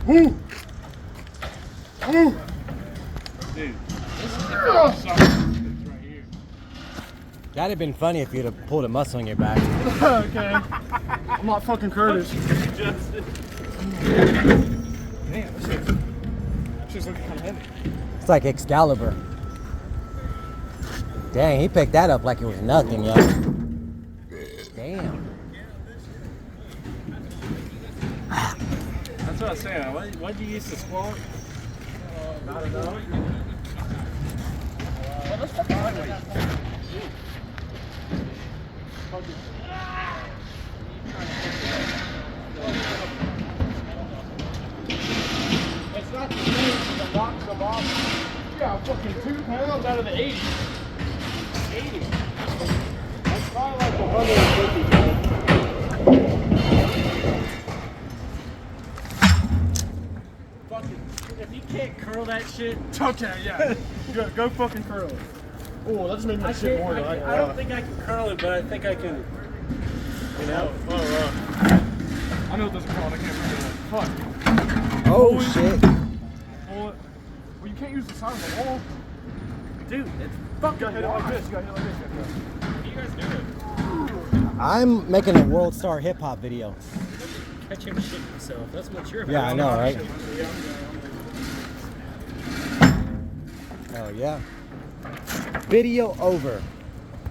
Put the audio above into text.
Ooh. Ooh. Dude, this is right here. That'd have been funny if you'd have pulled a muscle in your back. Okay. I'm not fucking Curtis. Justin. Damn, this shit's looking kind of heavy. It's like Excalibur. Dang, he picked that up like it was nothing, yo. Damn. That's what I was saying. What did you use to squat? Not enough. Well, let's fucking lightweight. It's not the same as the knocks them off. Yeah, fucking 2 pounds out of the 80. 80. That's probably like 150 pounds. If you can't curl that shit, Okay, yeah. go fucking curl it. Oh, that just made me shit more. I don't think I can curl it, but I think I can. You know? I know it doesn't call it. I can't remember that. Fuck. Oh, shit. Pull it. Well, you can't use the side of the wall. Dude, it's You fucking gotta hit it like this. You gotta hit it like this. What are you guys doing? I'm making a world star hip hop video. Catch him shitting himself. That's what you're about. Yeah, I know, right? Oh, yeah. Video over.